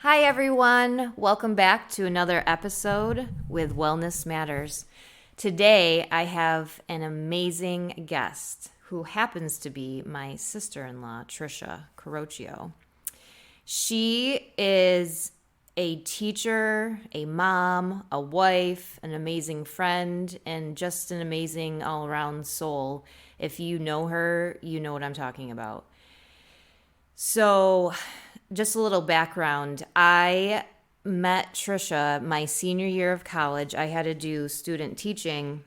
Hi, everyone. Welcome back to another episode with Wellness Matters. Today, I have an amazing guest who happens to be my sister in law, Trisha Carocchio. She is a teacher, a mom, a wife, an amazing friend, and just an amazing all around soul. If you know her, you know what I'm talking about. So, just a little background. I met Trisha my senior year of college. I had to do student teaching,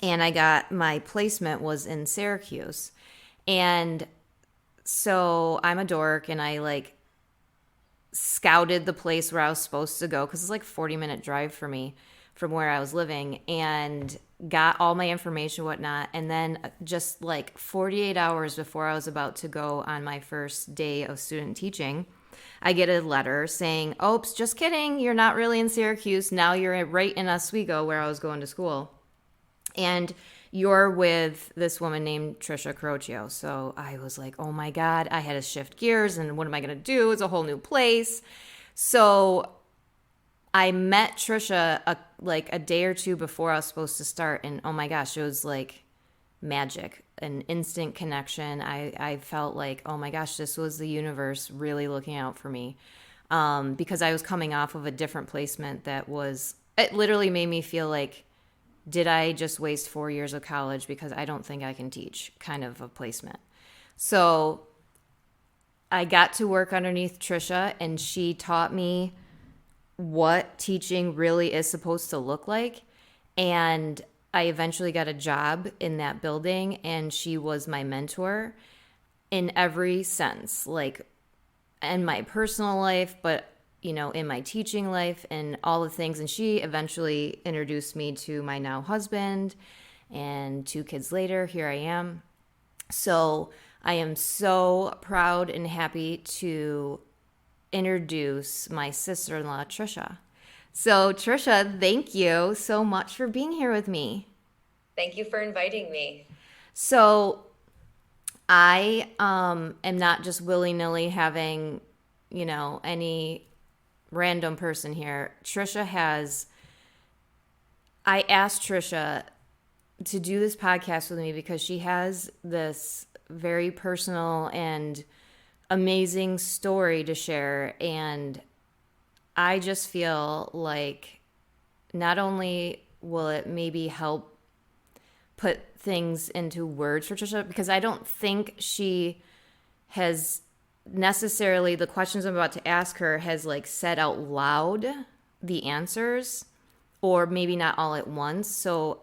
and I got my placement was in Syracuse. And so I'm a dork, and I scouted the place where I was supposed to go because it's like 40-minute drive for me from where I was living, and got all my information, whatnot. And then just like 48 hours before I was about to go on my first day of student teaching, I get a letter saying, "Oops, just kidding. You're not really in Syracuse. Now you're right in Oswego, where I was going to school. And you're with this woman named Trisha Carocchio." So I was like, oh my God, I had to shift gears. And what am I going to do? It's a whole new place. So I met Trisha a day or two before I was supposed to start. And oh my gosh, it was like magic, an instant connection. I felt like, oh my gosh, this was the universe really looking out for me. Because I was coming off of a different placement it literally made me feel like, did I just waste 4 years of college because I don't think I can teach kind of a placement? So I got to work underneath Trisha, and she taught me what teaching really is supposed to look like. And I eventually got a job in that building, and she was my mentor in every sense, like in my personal life, but in my teaching life and all the things. And she eventually introduced me to my now husband, and 2 kids later, here I am. So I am so proud and happy to introduce my sister-in-law, Trisha. So Trisha, thank you so much for being here with me. Thank you for inviting me. So I am not just willy-nilly having, any random person here. I asked Trisha to do this podcast with me because she has this very personal and amazing story to share. And I just feel like not only will it maybe help put things into words for Trisha, because I don't think she has necessarily, the questions I'm about to ask her, has said out loud the answers, or maybe not all at once. So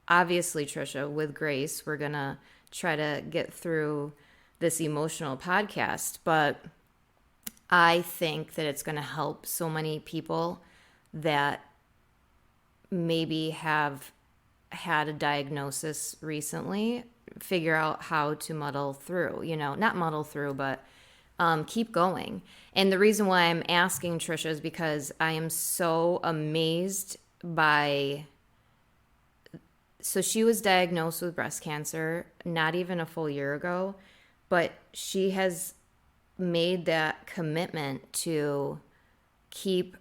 obviously, Trisha, with grace, we're gonna try to get through this emotional podcast, but I think that it's going to help so many people that maybe have had a diagnosis recently figure out how to muddle through, not muddle through, but keep going. And the reason why I'm asking Trisha is because I am so amazed by. So she was diagnosed with breast cancer not even a full year ago, but she has made that commitment to keep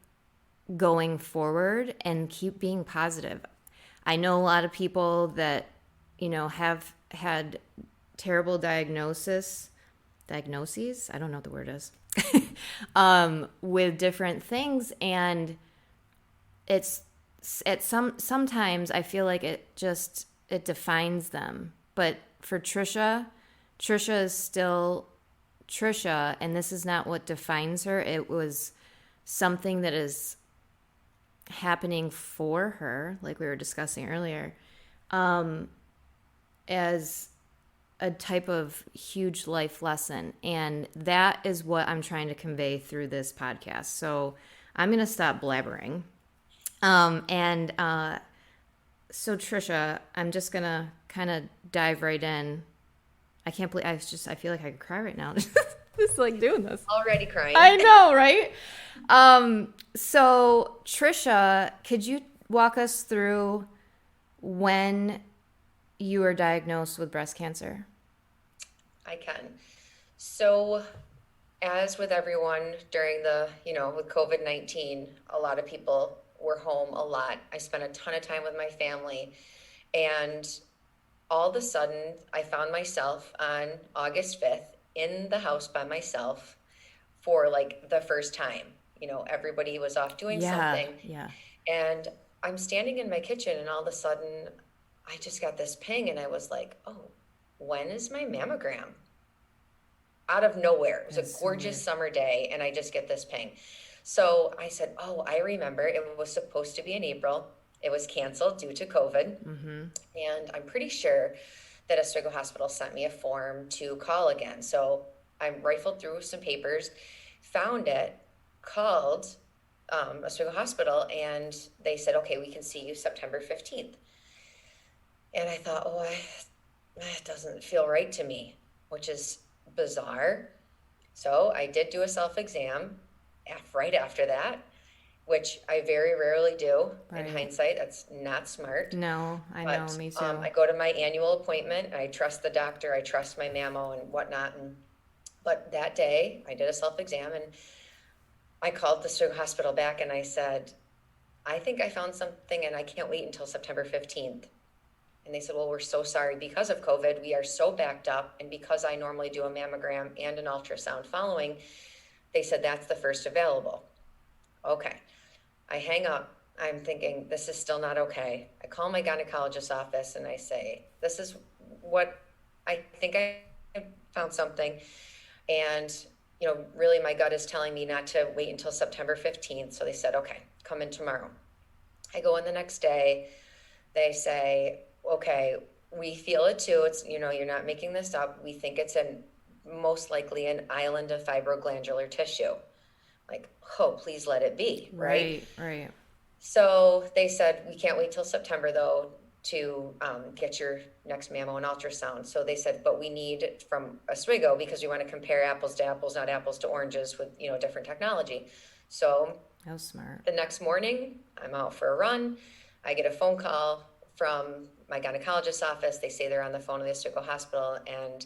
going forward and keep being positive. I know a lot of people that, have had terrible diagnoses. I don't know what the word is, with different things. And sometimes I feel like it defines them. But for Trisha is still Trisha, and this is not what defines her. It was something that is happening for her, like we were discussing earlier, as a type of huge life lesson. And that is what I'm trying to convey through this podcast. So I'm going to stop blabbering. So Trisha, I'm just going to kind of dive right in. I can't believe I feel like I could cry right now. Just doing this. Already crying. I know, right? So Trisha, could you walk us through when you were diagnosed with breast cancer? I can. So as with everyone during with COVID-19, a lot of people were home a lot. I spent a ton of time with my family. And all of a sudden, I found myself on August 5th in the house by myself for like the first time. Everybody was off doing Yeah, something. yeah. And I'm standing in my kitchen, and all of a sudden, I just got this ping, and I was like, oh, when is my mammogram? Out of nowhere. It was That's a so gorgeous weird. summer day, and I just get this ping. So I said, oh, I remember it was supposed to be in April. It was canceled due to COVID. Mm-hmm. And I'm pretty sure that Oswego Hospital sent me a form to call again. So I rifled through some papers, found it, called Oswego Hospital, and they said, okay, we can see you September 15th. And I thought, it doesn't feel right to me, which is bizarre. So I did do a self-exam right after that, which I very rarely do. In Right. hindsight, that's not smart. No, I know, But me too. I go to my annual appointment. I trust the doctor. I trust my mammo and whatnot. But that day, I did a self-exam, and I called the Stewart Hospital back, and I said, I think I found something, and I can't wait until September 15th. And they said, well, we're so sorry. Because of COVID, we are so backed up. And because I normally do a mammogram and an ultrasound following, they said that's the first available. Okay. I hang up. I'm thinking, this is still not okay. I call my gynecologist's office and I say, this is what I think I found something. And, really my gut is telling me not to wait until September 15th. So they said, okay, come in tomorrow. I go in the next day. They say, okay, we feel it too. It's, you're not making this up. We think it's most likely an island of fibroglandular tissue. Like, oh, please let it be, right? Right, right. So they said, we can't wait till September though to get your next mammo and ultrasound. So they said, but we need it from Oswego because we want to compare apples to apples, not apples to oranges with, different technology. So That was smart. the next morning, I'm out for a run. I get a phone call from my gynecologist's office. They say they're on the phone with the Oswego Hospital, and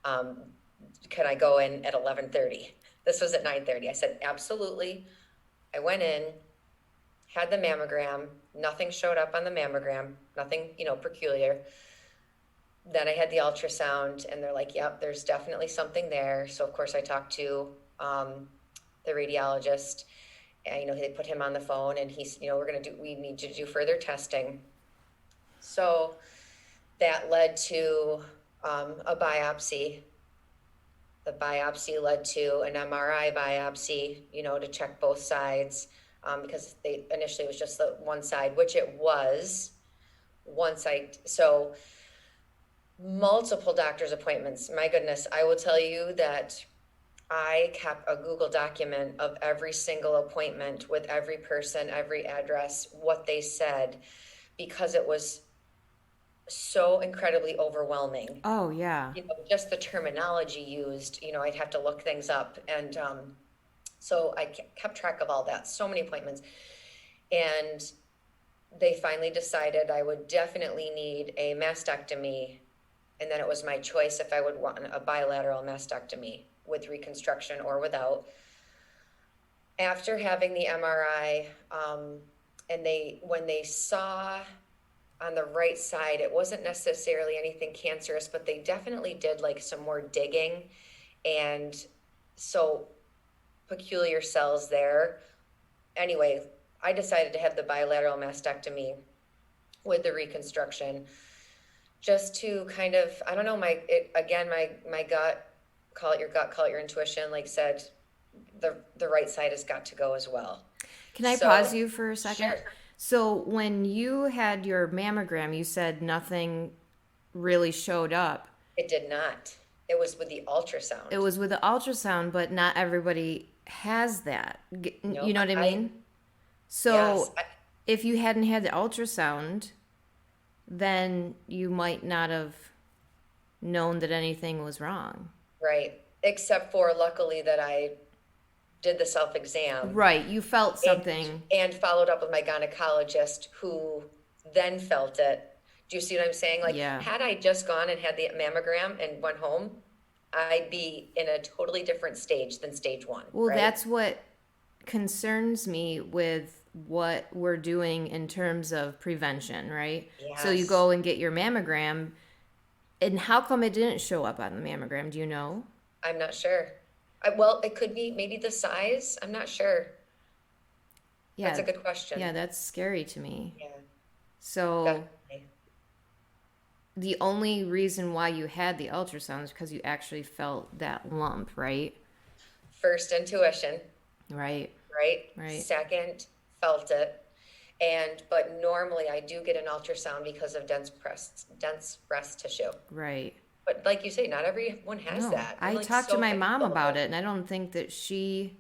um, can I go in at 11:30? This was at 9:30. I said, absolutely. I went in, had the mammogram. Nothing showed up on the mammogram, nothing, peculiar. Then I had the ultrasound, and they're like, yep, there's definitely something there. So, of course, I talked to the radiologist. And, they put him on the phone, and he's, we need to do further testing. So that led to a biopsy. The biopsy led to an MRI biopsy, to check both sides. Because initially it was just the one side, which it was one side. So multiple doctor's appointments. My goodness, I will tell you that I kept a Google document of every single appointment with every person, every address, what they said, because it was so incredibly overwhelming. Oh, yeah. Just the terminology used, I'd have to look things up. And so I kept track of all that, so many appointments. And they finally decided I would definitely need a mastectomy. And then it was my choice if I would want a bilateral mastectomy with reconstruction or without. After having the MRI, and when they saw on the right side, it wasn't necessarily anything cancerous, but they definitely did like some more digging. And so peculiar cells there. Anyway, I decided to have the bilateral mastectomy with the reconstruction, just to kind of, I don't know, my gut, call it your gut, call it your intuition, like said, the right side has got to go as well. Can I So, pause you for a second? sure. So, when you had your mammogram, you said nothing really showed up. It did not. It was with the ultrasound. It was with the ultrasound, but not everybody has that. No, You know what I mean? So, yes, if you hadn't had the ultrasound, then you might not have known that anything was wrong. right. Except for luckily that I did the self-exam Right. You felt and, something. and followed up with my gynecologist who then felt it. Do you see what I'm saying? Like, Yeah. had I just gone and had the mammogram and went home, I'd be in a totally different stage than stage one, Well, right? that's what concerns me with what we're doing in terms of prevention, right? So you Yes. go and get your mammogram, and how come it didn't show up on the mammogram? Do you know? I'm not sure. Well, it could be maybe the size. I'm not sure. That's a Yeah, good question. yeah, that's scary to me. Yeah, So definitely. the only reason why you had the ultrasound is because you actually felt that lump, right? First intuition, Right, right? right, Second, felt it. But normally I do get an ultrasound because of dense breast tissue. right. But like you say, not everyone has No, that. I'm I like talked to so my mom thankful about that it, and I don't think that she.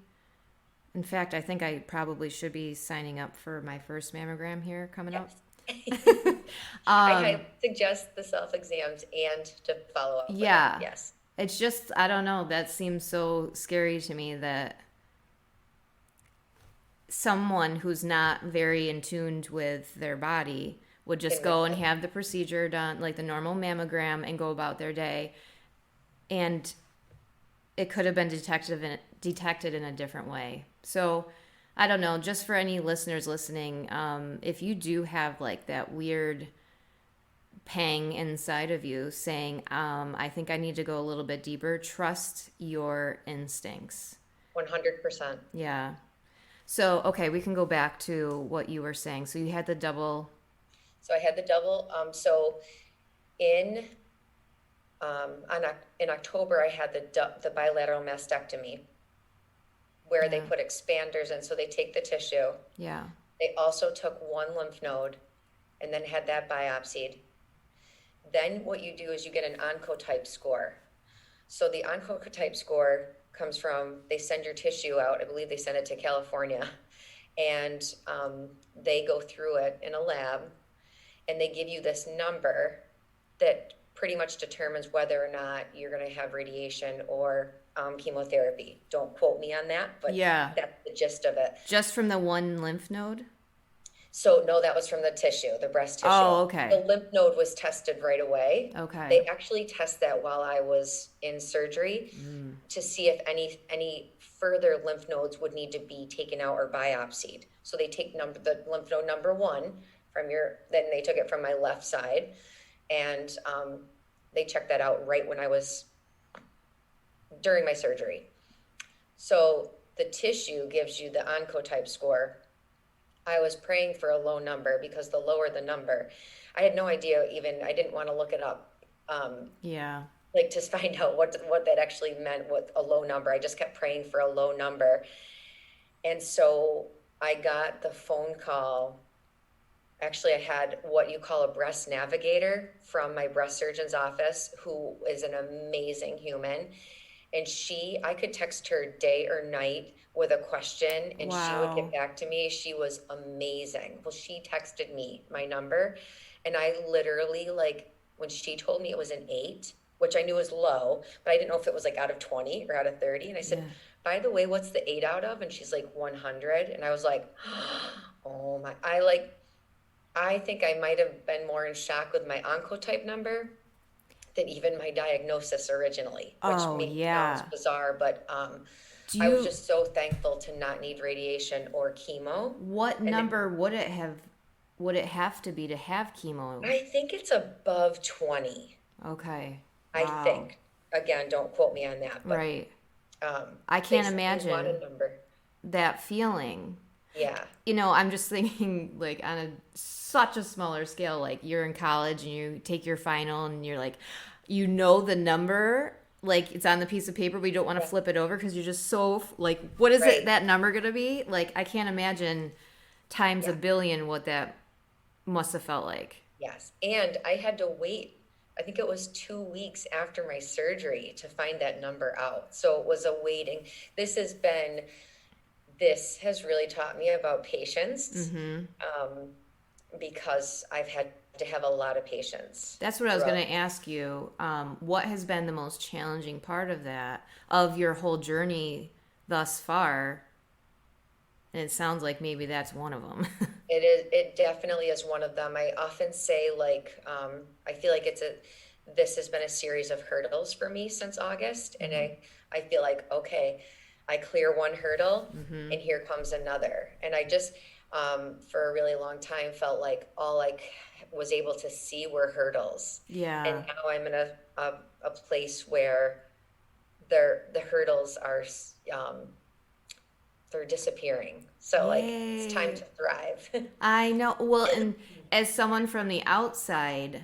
In fact, I think I probably should be signing up for my first mammogram here coming up. yes. I Um, highly suggest the self exams and to follow up with it. yeah, Yes. it's just, I don't know, that seems so scary to me that someone who's not very in tuned with their body would just Can miss go and it. have the procedure done, like the normal mammogram, and go about their day. And it could have been detected in a different way. So I don't know. Just for any listeners listening, if you do have like that weird pang inside of you saying, "I think I need to go a little bit deeper," trust your instincts. 100%. Yeah. So okay, we can go back to what you were saying. So you had the double. So I had the double. So in in October, I had the bilateral mastectomy where they Yeah. put expanders in. So they take the tissue. Yeah. They also took one lymph node and then had that biopsied. Then what you do is you get an oncotype score. So the oncotype score comes from, they send your tissue out. I believe they send it to California, and they go through it in a lab, and they give you this number that pretty much determines whether or not you're going to have radiation or chemotherapy. Don't quote me on that, but Yeah. that's the gist of it. Just from the one lymph node? So no, that was from the tissue, the breast tissue. Oh, The okay. lymph node was tested right away. Okay. They actually test that while I was in surgery Mm. to see if any further lymph nodes would need to be taken out or biopsied. So they take the lymph node number one from then they took it from my left side, and they checked that out right when I was during my surgery. So the tissue gives you the oncotype score. I was praying for a low number because the lower the number, I had no idea even, I didn't want to look it up. Yeah. Like to find out what that actually meant with a low number. I just kept praying for a low number. And so I got the phone call. Actually, I had what you call a breast navigator from my breast surgeon's office, who is an amazing human. And I could text her day or night with a question and she would get Wow. back to me. She was amazing. Well, she texted me my number, and I literally, like, when she told me it was an 8, which I knew was low, but I didn't know if it was like out of 20 or out of 30. And I said, Yeah. by the way, what's the 8 out of? And she's like, 100. And I was like, oh my, I think I might have been more in shock with my oncotype number than even my diagnosis originally, which Oh, maybe sounds yeah. bizarre, but Do I was you, just so thankful to not need radiation or chemo. what And number would it have to have chemo? I think it's above 20, Okay. I Wow. think. Again, don't quote me on that, but Right. um, I they can't said they want a imagine number. that feeling. Yeah, I'm just thinking like on such a smaller scale, like you're in college and you take your final and you're like, the number, like it's on the piece of paper, but you don't want to yeah, flip it over because you're just so like, what is it right. that number gonna be? Like, I can't imagine times a Yeah, billion what that must have felt like. yes. And I had to wait, I think it was 2 weeks after my surgery to find that number out. So it was a waiting. This has been this has really taught me about patience, Mm-hmm. um, because I've had to have a lot of patience That's what I was throughout. going to ask you. What has been the most challenging part of that, of your whole journey thus far? And it sounds like maybe that's one of them. It definitely is one of them. I often say, like, I feel like this has been a series of hurdles for me since August. And I feel like, okay, I clear one hurdle and here comes another. And I just, for a really long time felt like all I was able to see were hurdles. And Yeah. now I'm in a place where the hurdles are, um, they're disappearing. So like it's time Yay. to thrive. I know. Well, and as someone from the outside,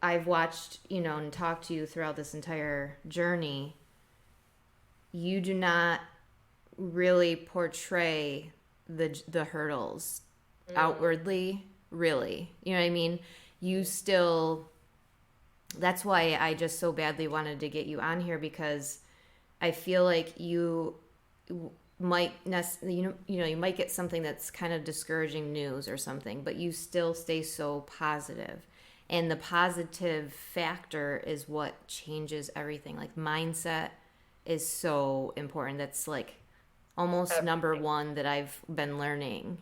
I've watched, and talked to you throughout this entire journey. You do not really portray the hurdles outwardly, really. You know what I mean? You still That's why I just so badly wanted to get you on here, because I feel like you you might get something that's kind of discouraging news or something, but you still stay so positive. And the positive factor is what changes everything. Like mindset is so important. That's like almost number Everything. one that I've been learning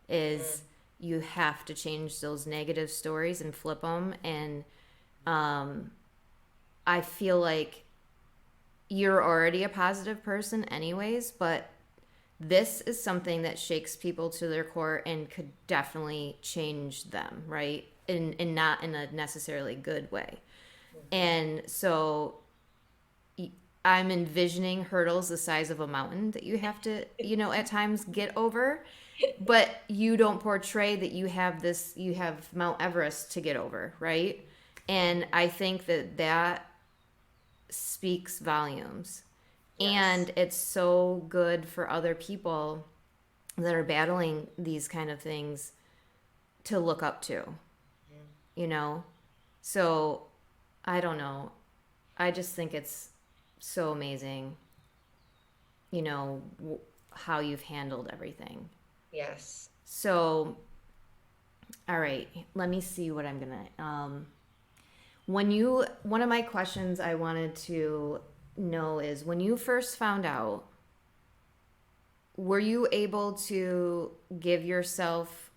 is you have to change those negative stories and flip them. And I feel like you're already a positive person anyways, but this is something that shakes people to their core and could definitely change them, right? And not in a necessarily good way. And so I'm envisioning hurdles the size of a mountain that you have to, at times get over, but you don't portray that you have Mount Everest to get over, right? And I think that speaks volumes. Yes. And it's so good for other people that are battling these kind of things to look up to, you know? So I don't know. I just think it's so amazing, how you've handled everything. Yes. So, all right, let me see what I'm gonna. One of my questions I wanted to know is, when you first found out, were you able to give yourself,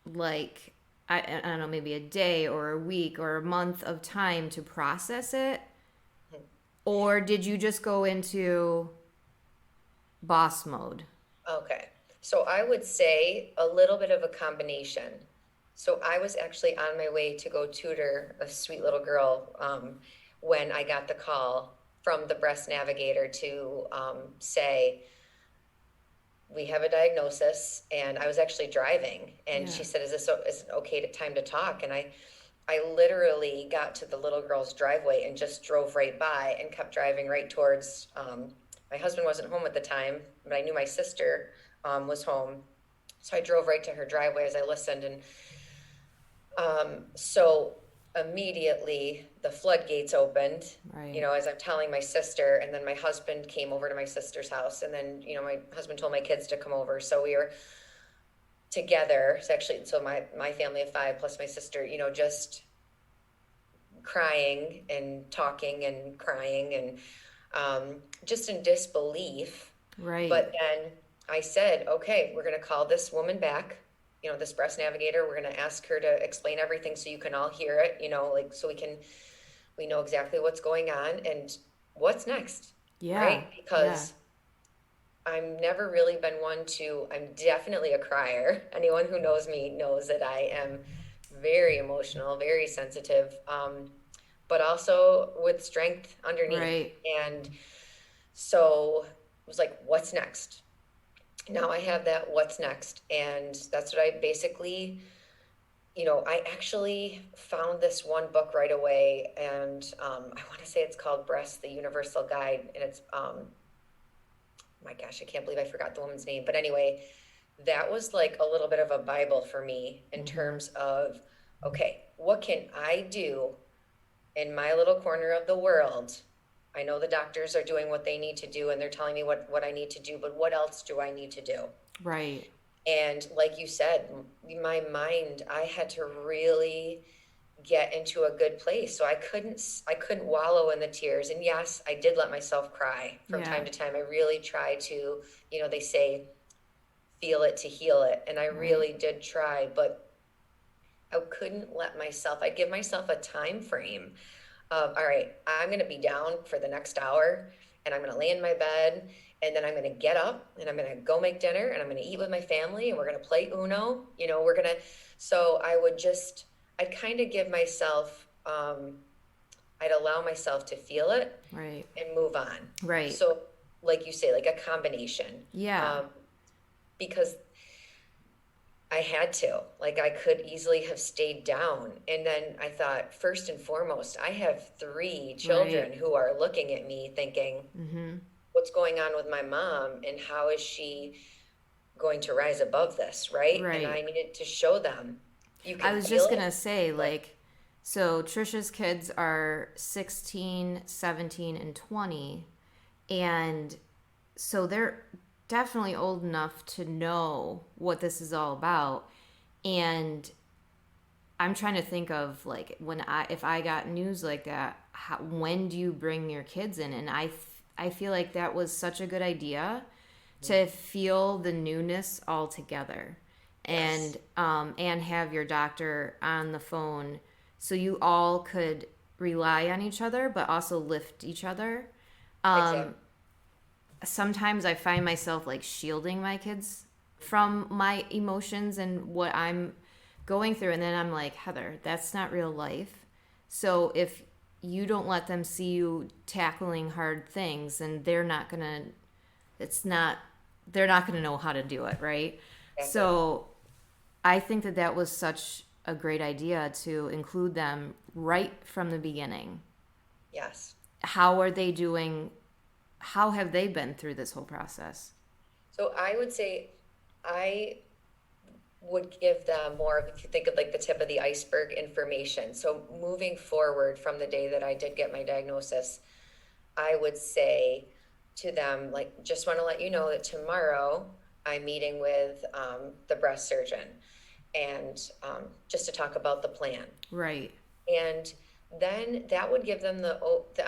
like, I don't know, maybe a day or a week or a month of time to process it? Or did you just go into boss mode? Okay. So I would say a little bit of a combination. So I was actually on my way to go tutor a sweet little girl, when I got the call from the breast navigator to, say, we have a diagnosis. And I was actually driving, and Yeah. she said, is it okay time to talk? And I literally got to the little girl's driveway and just drove right by and kept driving right towards, my husband wasn't home at the time, but I knew my sister, was home. So I drove right to her driveway as I listened. And so immediately the floodgates opened, Right. as I'm telling my sister. And then my husband came over to my sister's house. And then, my husband told my kids to come over. So we were together. It's actually, so my family of five plus my sister, just crying and talking and crying and, just in disbelief. Right. But then I said, okay, we're going to call this woman back, this breast navigator. We're going to ask her to explain everything so you can all hear it, like, so we know exactly what's going on and what's next, Yeah. right? Yeah. Because I'm never really been I'm definitely a crier. Anyone who knows me knows that I am very emotional, very sensitive, but also with strength underneath. Right. And so it was like, what's next? Now I have that what's next. And that's what I basically, I actually found this one book right away. And I want to say it's called Breast, the Universal Guide. And it's, my gosh, I can't believe I forgot the woman's name. But anyway, that was like a little bit of a Bible for me in terms of, okay, what can I do in my little corner of the world? I know the doctors are doing what they need to do and they're telling me what I need to do, but what else do I need to do? Right. And like you said, my mind, I had to really get into a good place. So I couldn't wallow in the tears. And yes, I did let myself cry from Yeah. time to time. I really try to, they say feel it to heal it. And I Right. really did try, but I couldn't let myself, I'd give myself a time frame of, all right, I'm going to be down for the next hour and I'm going to lay in my bed and then I'm going to get up and I'm going to go make dinner and I'm going to eat with my family and we're going to play Uno. We're going to, so I'd kind of give myself, I'd allow myself to feel it Right. and move on. Right. So, like you say, like a combination. Yeah. Because I had to. Like, I could easily have stayed down. And then I thought, first and foremost, I have three children Right. who are looking at me thinking, Mm-hmm. what's going on with my mom and how is she going to rise above this, right? And I Right. needed to show them. You I can was feel just it, gonna say, but like, so Trisha's kids are 16, 17, and 20. And so they're definitely old enough to know what this is all about. And I'm trying to think of like if I got news like that, when do you bring your kids in? And I feel like that was such a good idea to feel the newness all together, yes, and have your doctor on the phone so you all could rely on each other but also lift each other. exactly. Sometimes I find myself like shielding my kids from my emotions and what I'm going through. And then I'm like, Heather, that's not real life. So if you don't let them see you tackling hard things, then it's not, they're not going to know how to do it. Right. Exactly. So I think that that was such a great idea to include them right from the beginning. Yes. How are they doing? How have they been through this whole process? So I would say I would give them more of, if you think of like the tip of the iceberg information. So moving forward from the day that I did get my diagnosis, I would say to them, like, just want to let you know that tomorrow I'm meeting with the breast surgeon and just to talk about the plan. Right. And then that would give them the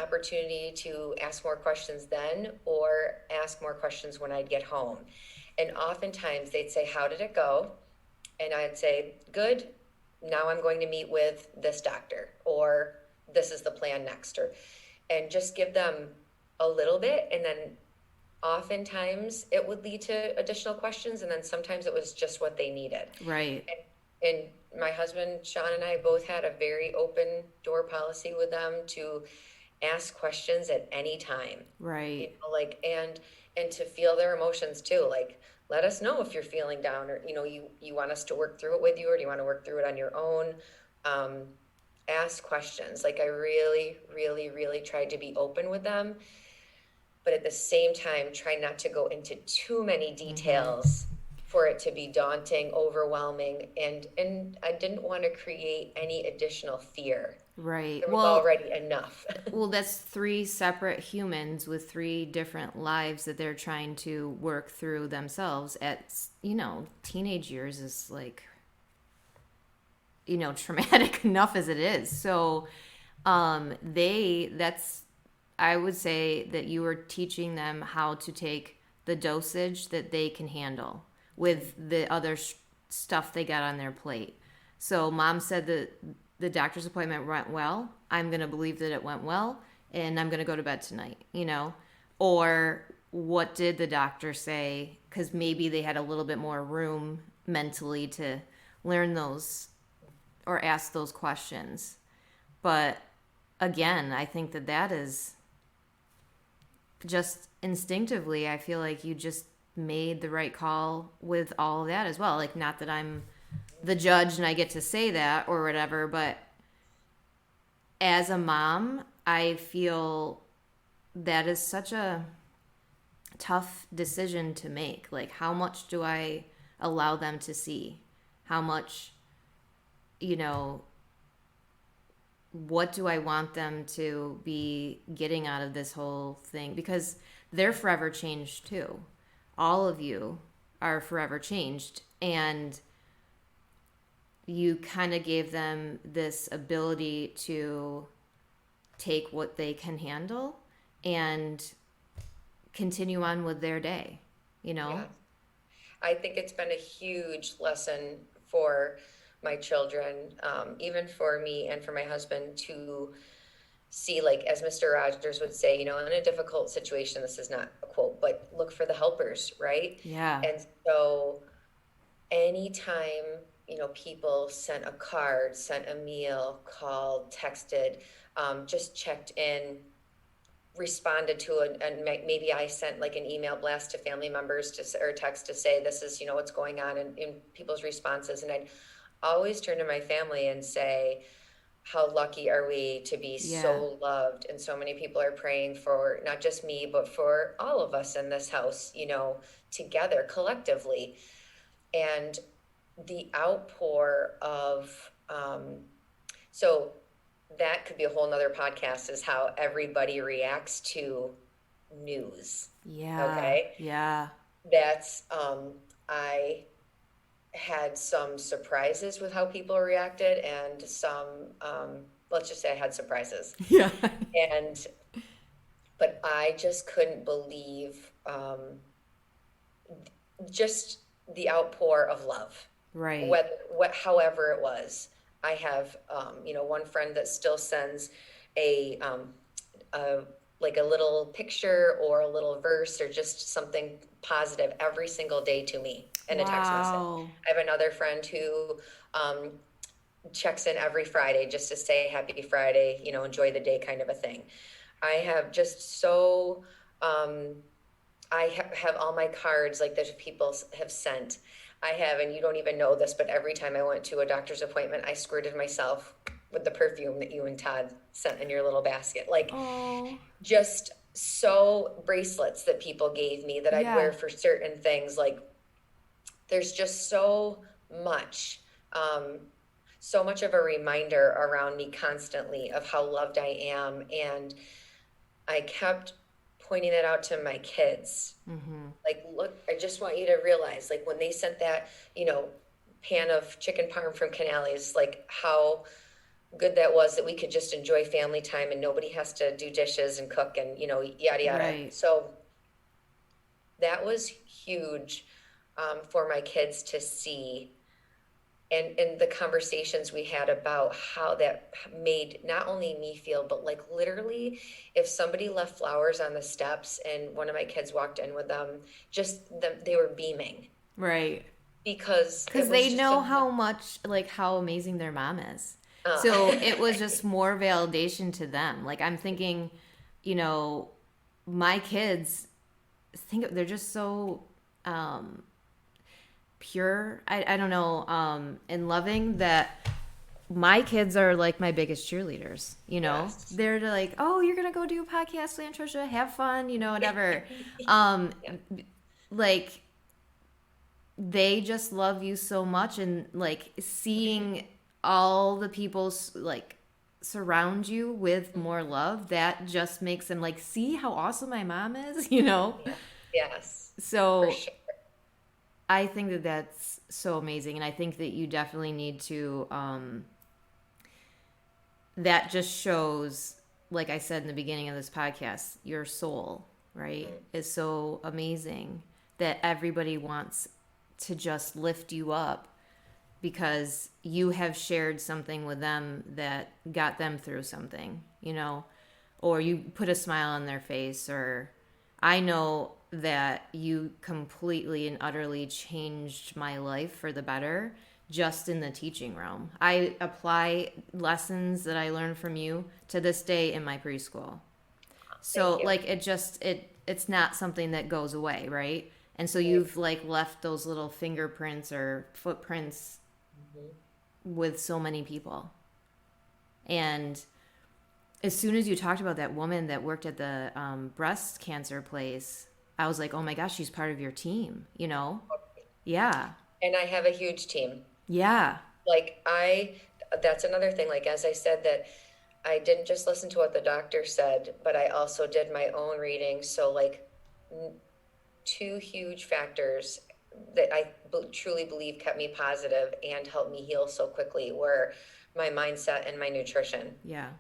opportunity to ask more questions then or ask more questions when I'd get home. And oftentimes they'd say, how did it go? And I'd say, good. Now I'm going to meet with this doctor, or this is the plan next, or and just give them a little bit. And then oftentimes it would lead to additional questions, and then sometimes it was just what they needed. Right. And my husband, Sean, and I both had a very open door policy with them to ask questions at any time. Right. Like, and to feel their emotions too. Like, let us know if you're feeling down, or you want us to work through it with you, or do you want to work through it on your own. um, Ask questions. Like, I really, really, really tried to be open with them, but at the same time try not to go into too many Mm-hmm. details for it to be daunting, overwhelming, and I didn't want to create any additional fear. Right. There was Well, already enough. that's three separate humans with three different lives that they're trying to work through themselves at, teenage years is like, traumatic enough as it is. So, that's, I would say that you are teaching them how to take the dosage that they can handle with the other stuff they got on their plate. So mom said that the doctor's appointment went well. I'm going to believe that it went well and I'm going to go to bed tonight, Or what did the doctor say? Because maybe they had a little bit more room mentally to learn those or ask those questions. But again, I think that that is just instinctively, I feel like you just made the right call with all of that as well. Like, not that I'm the judge and I get to say that or whatever, but as a mom, I feel that is such a tough decision to make. Like, how much do I allow them to see? How much, you know, what do I want them to be getting out of this whole thing? Because they're forever changed too. All of you are forever changed. And you kind of gave them this ability to take what they can handle and continue on with their day, you know? Yeah. I think it's been a huge lesson for my children, even for me and for my husband, to see, like, as Mr. Rogers would say, in a difficult situation, this is not a quote, but look for the helpers, right? Yeah. And so anytime, people sent a card, sent a meal, called, texted, just checked in, responded to it, and maybe I sent like an email blast to family members or text to say, this is, what's going on in people's responses. And I'd always turn to my family and say, how lucky are we to be Yeah. so loved, and so many people are praying for not just me, but for all of us in this house, together, collectively. And the outpour of, so that could be a whole nother podcast, is how everybody reacts to news. Yeah. Okay. Yeah. That's, I had some surprises with how people reacted, and some, let's just say I had surprises. Yeah. And, but I just couldn't believe, just the outpour of love, Right. however it was. I have, one friend that still sends a, a like a little picture or a little verse or just something positive every single day to me in a text message. Wow. I have another friend who, checks in every Friday just to say happy Friday, enjoy the day, kind of a thing. I have just so, I have all my cards like that people have sent. I have, and you don't even know this, but every time I went to a doctor's appointment, I squirted myself with the perfume that you and Todd sent in your little basket. Like, Oh. just so, bracelets that people gave me that I'd Yeah. wear for certain things. Like, there's just so much of a reminder around me constantly of how loved I am. And I kept pointing it out to my kids. Mm-hmm. Like, look, I just want you to realize, like, when they sent that, pan of chicken parm from Canales, like, how good that was, that we could just enjoy family time and nobody has to do dishes and cook and, yada, yada. Right. So that was huge, for my kids to see. And the conversations we had about how that made not only me feel, but like literally, if somebody left flowers on the steps and one of my kids walked in with them, they were beaming, Right. because Because they know how much, like, how amazing their mom is. So it was just more validation to them. Like, I'm thinking, my kids they're just so pure. I don't know, and loving, that my kids are like my biggest cheerleaders. Yes. They're like, oh, you're gonna go do a podcast, Leah and Trisha, have fun, whatever. Like, they just love you so much, and like seeing all the people like surround you with more love, that just makes them like, see how awesome my mom is. Yes, So for sure. I think that that's so amazing, and I think that you definitely need to. That just shows, like I said in the beginning of this podcast, your soul, right, is so amazing that everybody wants to just lift you up because you have shared something with them that got them through something, or you put a smile on their face, or I know that you completely and utterly changed my life for the better just in the teaching realm. I apply lessons that I learned from you to this day in my preschool. So Thank you. like it's not something that goes away, right? And so you've like left those little fingerprints or footprints with so many people. And as soon as you talked about that woman that worked at the breast cancer place, I was like, oh my gosh, she's part of your team, Yeah. And I have a huge team. Yeah. Like, that's another thing. Like, as I said, that I didn't just listen to what the doctor said, but I also did my own reading. So, like, two huge factors that I truly believe kept me positive and helped me heal so quickly were my mindset and my nutrition. Yeah.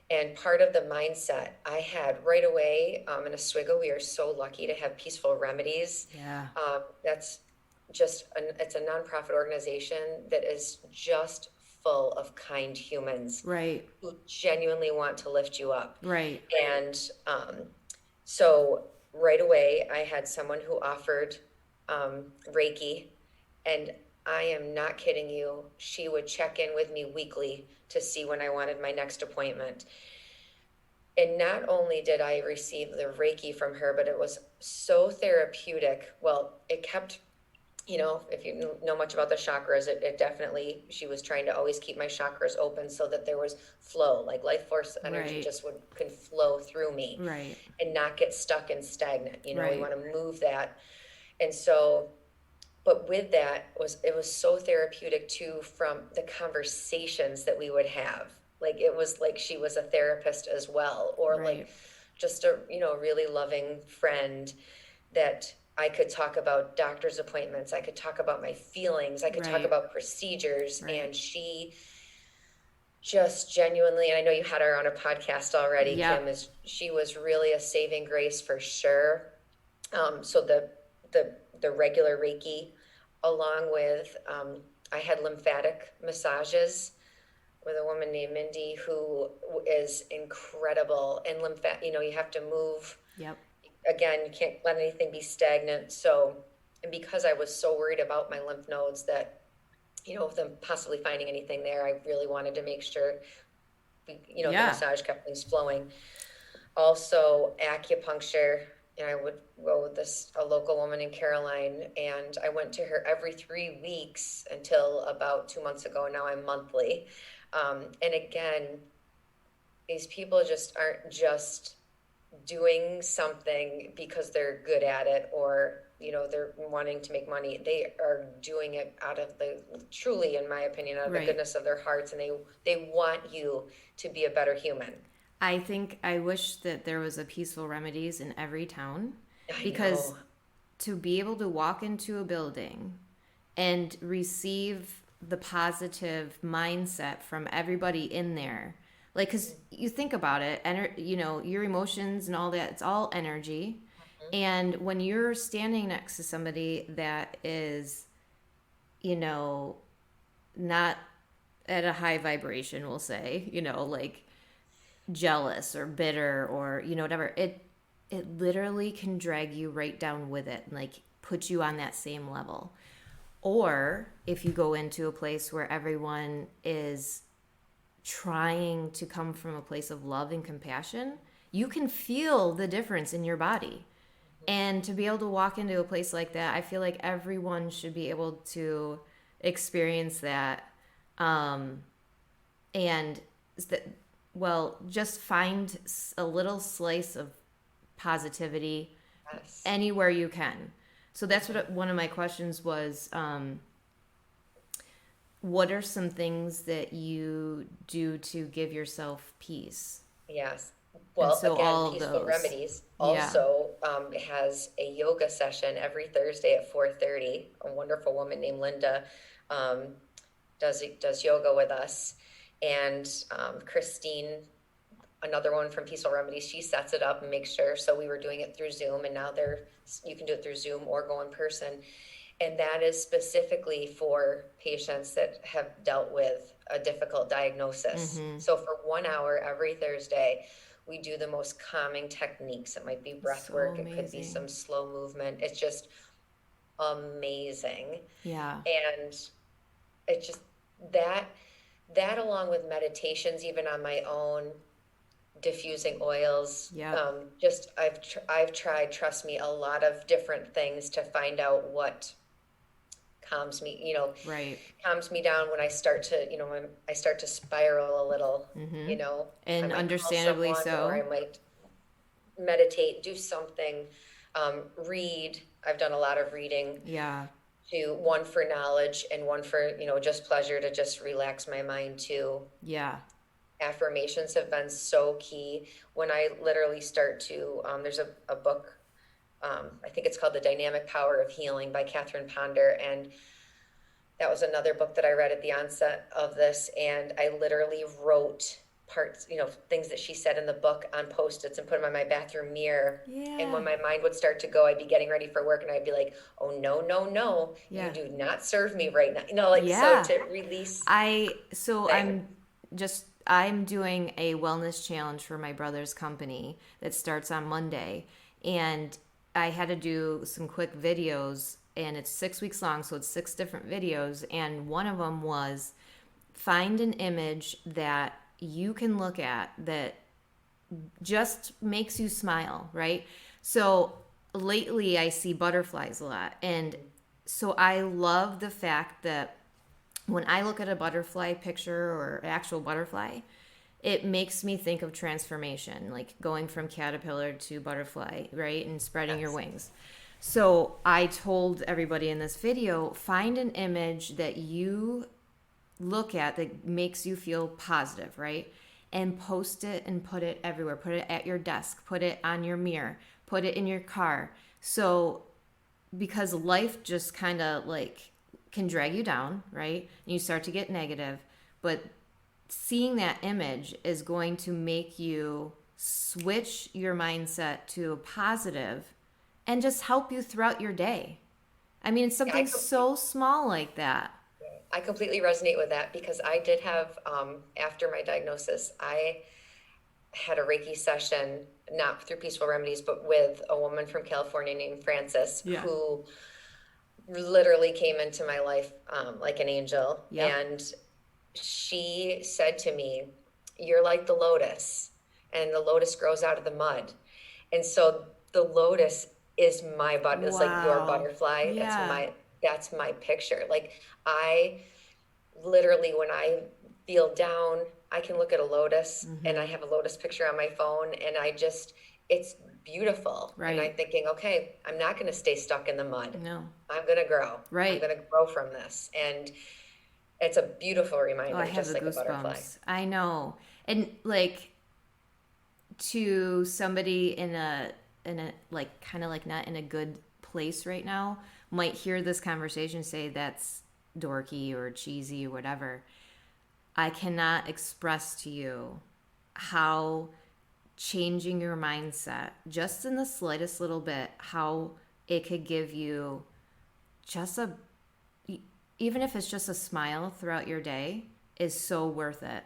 And part of the mindset I had right away, in Oswego, we are so lucky to have Peaceful Remedies. Yeah. That's it's a nonprofit organization that is just full of kind humans Right. who genuinely want to lift you up. Right. And so right away, I had someone who offered Reiki, and I am not kidding you. She would check in with me weekly to see when I wanted my next appointment. And not only did I receive the Reiki from her, but it was so therapeutic. Well, it kept, if you know much about the chakras, it definitely, she was trying to always keep my chakras open so that there was flow, like life force energy Right. just could flow through me Right. and not get stuck and stagnant. We Right. want to move that. And so, but with that it was so therapeutic too, from the conversations that we would have. Like it was like she was a therapist as well, or Right. like just a, really loving friend that I could talk about doctor's appointments. I could talk about my feelings. I could talk Right. about procedures. Right. And she just genuinely, and I know you had her on a podcast already, Yep. Kim, she was really a saving grace for sure. So the regular Reiki, along with, I had lymphatic massages with a woman named Mindy who is incredible. And you have to move. Yep. Again, you can't let anything be stagnant. So, and because I was so worried about my lymph nodes that, them possibly finding anything there, I really wanted to make sure, the Yeah. massage kept things flowing. Also, acupuncture. And I would go with a local woman in Caroline, and I went to her every 3 weeks until about 2 months ago. Now I'm monthly. And again, these people just aren't just doing something because they're good at it, or they're wanting to make money. They are doing it out of truly, in my opinion, out of the Right. goodness of their hearts, and they want you to be a better human. I wish that there was a Peaceful Remedies in every town, I because know. to be able to walk into a building and receive the positive mindset from everybody in there, like, because you think about it, your emotions and all that, it's all energy. And when you're standing next to somebody that is, not at a high vibration, we'll say, like jealous or bitter or whatever, it literally can drag you right down with it and like put you on that same level. Or if you go into a place where everyone is trying to come from a place of love and compassion, you can feel the difference in your body. And to be able to walk into a place like that, I feel like everyone should be able to experience that. And just find a little slice of positivity Yes. anywhere you can. So that's what one of my questions was. What are some things that you do to give yourself peace? Yes. And Well, so again, all of Peaceful those. Remedies Yeah. also has a yoga session every Thursday at 4:30. A wonderful woman named Linda um, does yoga with us, and Christine, another one from Peaceful Remedies, she sets it up and makes sure. So we were doing it through Zoom, and now you can do it through Zoom or go in person. And that is specifically for patients that have dealt with a difficult diagnosis. Mm-hmm. So for 1 hour every Thursday, we do the most calming techniques. It might be breath So work, it could be amazing. some slow movement. It's just amazing. Yeah. And it just that along with meditations, even on my own, diffusing oils. Yep. Just I've tried, trust me, a lot of different things to find out what calms me, Right. calms me down when I start to, when I start to spiral a little, Mm-hmm. I And might call understandably someone, or I so. might meditate, do something, read. I've done a lot of reading, Yeah. one for knowledge and one for, just pleasure, to just relax my mind too. Yeah. Affirmations have been so key. When I literally start to, there's a book, I think it's called The Dynamic Power of Healing by Catherine Ponder. And that was another book that I read at the onset of this. And I literally wrote parts, things that she said in the book on Post-its and put them on my bathroom mirror. And Yeah. when my mind would start to go, I'd be getting ready for work and I'd be like, oh, no, no, no, you Yeah. do not serve me right now. Like, so Yeah. to release So that. I'm doing a wellness challenge for my brother's company that starts on Monday, and I had to do some quick videos, and it's 6 weeks long, so it's 6 different videos, and one of them was find an image that you can look at that just makes you smile, right? So lately I see butterflies a lot, and so I love the fact that when I look at a butterfly picture or actual butterfly, it makes me think of transformation, like going from caterpillar to butterfly, right? And spreading your Yes. wings. So I told everybody in this video, find an image that you look at that makes you feel positive, right? And post it and put it everywhere. Put it at your desk, put it on your mirror, put it in your car. So because life just kind of like can drag you down, right? And you start to get negative, but seeing that image is going to make you switch your mindset to a positive and just help you throughout your day. I mean, it's I something so small like that. I completely resonate with that because I did have, after my diagnosis, I had a Reiki session, not through Peaceful Remedies, but with a woman from California named Frances, Yeah. who literally came into my life like an angel. Yep. And she said to me, you're like the lotus, and the lotus grows out of the mud. And so the lotus is my it's like your Wow. butterfly. Yeah. That's my picture. Like I literally, when I feel down, I can look at a lotus and I Mm-hmm. have a lotus picture on my phone, and it's beautiful. And I'm Right. thinking, okay, I'm not going to stay stuck in the mud. No. I'm going to grow. I'm Right. going to grow from this. And it's a beautiful Oh, I reminder, have just the like a butterfly. goosebumps. I know. And like to somebody in a like kind of like not in a good place right now might hear this conversation, say that's dorky or cheesy or whatever. I cannot express to you how changing your mindset just in the slightest little bit, how it could give you just a, even if it's just a smile throughout your day, is so worth it.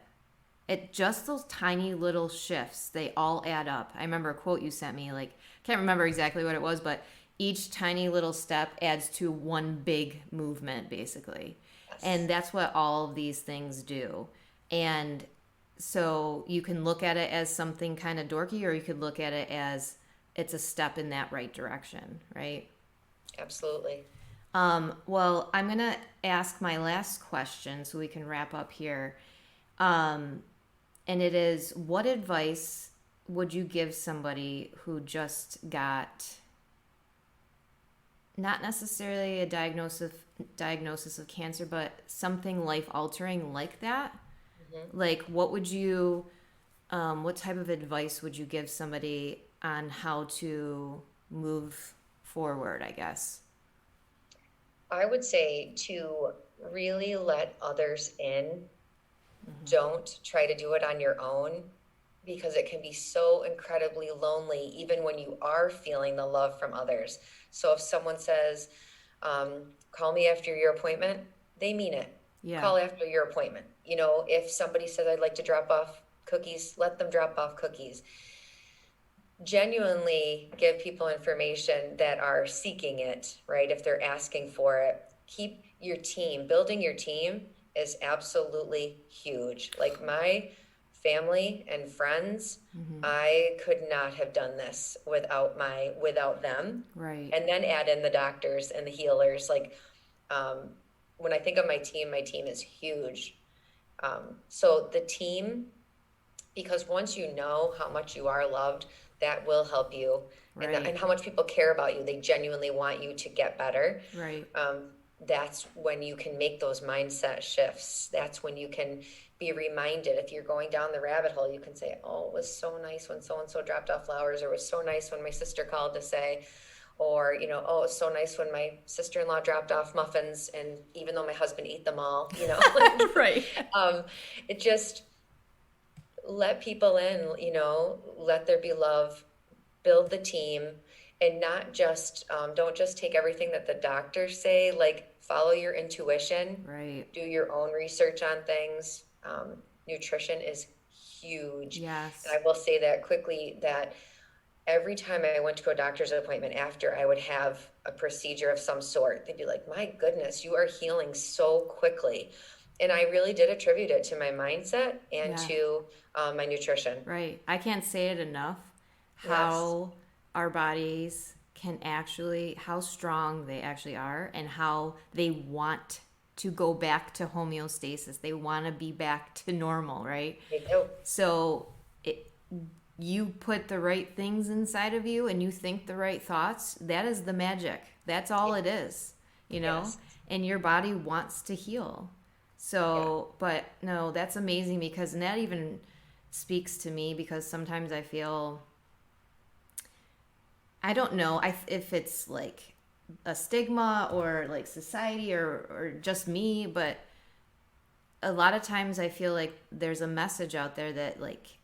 It just those tiny little shifts, they all add up. I remember a quote you sent me, like can't remember exactly what it was, but each tiny little step adds to one big movement basically. And Yes. that's what all of these things do. And so you can look at it as something kind of dorky, or you could look at it as it's a step in that right direction, right? Absolutely. Well, I'm going to ask my last question so we can wrap up here. Um, and it is, what advice would you give somebody who just got not necessarily a diagnosis of cancer, but something life altering like that? Mhm. Like, what type of advice would you give somebody on how to move forward, I guess? I would say to really let others in. Mm-hmm. Don't try to do it on your own because it can be so incredibly lonely, even when you are feeling the love from others. So if someone says, call me after your appointment, they mean it. Yeah, Call after your appointment. If somebody says, I'd like to drop off cookies, let them drop off cookies. Genuinely give people information that are seeking it, right? If they're asking for it, keep your team. Building your team is absolutely huge. Like my family and friends, I could not have done this without them. right. And then add in the doctors and the healers. Like when I think of my team is huge. So the team, because once you know how much you are loved, that will help you, Right. and how much people care about you. They genuinely want you to get better. Right. That's when you can make those mindset shifts. That's when you can be reminded. If you're going down the rabbit hole, you can say, oh, it was so nice when so and so dropped off flowers, or it was so nice when my sister called to say, or oh, it's so nice when my sister-in-law dropped off muffins, and even though my husband ate them all. Right. It just, let people in, let there be love, build the team, and not just, don't just take everything that the doctors say, like follow your intuition, Right. do your own research on things. Nutrition is huge. And Yes. I will say that quickly, that every time I went to a doctor's appointment after, I would have a procedure of some sort. They'd be like, my goodness, you are healing so quickly. And I really did attribute it to my mindset and Yeah. to my nutrition. Right. I can't say it enough Yes. how our bodies can actually, how strong they actually are, and how they want to go back to homeostasis. They want to be back to normal, right? They do. So you put the right things inside of you and you think the right thoughts, that is the magic. That's all it is, you know? Yes. And your body wants to heal. Yeah. So, but no, that's amazing because and that even speaks to me because sometimes I feel, I don't know if it's like a stigma or like society or just me, but a lot of times I feel like there's a message out there that like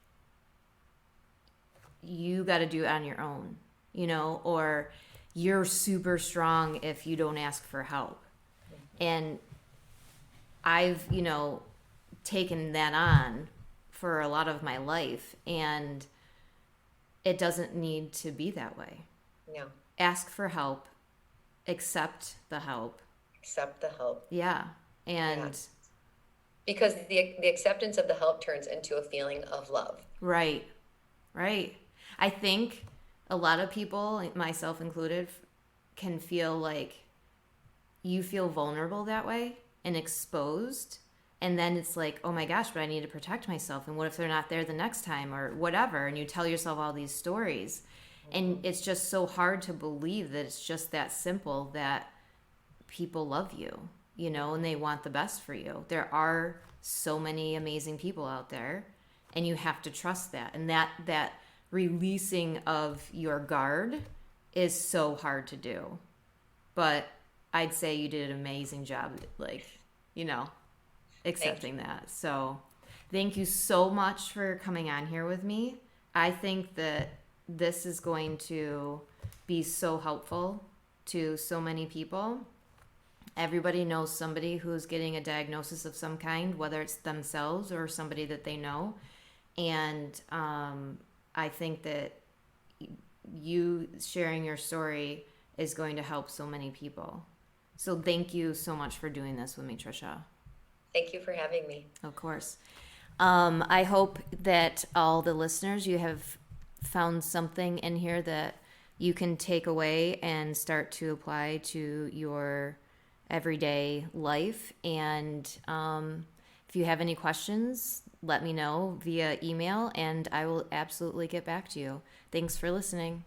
you got to do it on your own, or you're super strong if you don't ask for help. And I've, taken that on for a lot of my life, and it doesn't need to be that way. No. Ask for help, accept the help. Accept the help. Yeah. Yeah. And Because the acceptance of the help turns into a feeling of love. right, right. I think a lot of people, myself included, can feel like you feel vulnerable that way and exposed. And then it's like, oh my gosh, but I need to protect myself. And what if they're not there the next time or whatever? And you tell yourself all these stories. And it's just so hard to believe that it's just that simple that people love you, and they want the best for you. There are so many amazing people out there, and you have to trust that. And that releasing of your guard is so hard to do. But I'd say you did an amazing job, like, accepting that. So thank you so much for coming on here with me. I think that this is going to be so helpful to so many people. Everybody knows somebody who's getting a diagnosis of some kind, whether it's themselves or somebody that they know. And I think that you sharing your story is going to help so many people. So thank you so much for doing this with me, Trisha. Thank you for having me. Of course. I hope that all the listeners, you have found something in here that you can take away and start to apply to your everyday life. And if you have any questions, let me know via email and I will absolutely get back to you. Thanks for listening.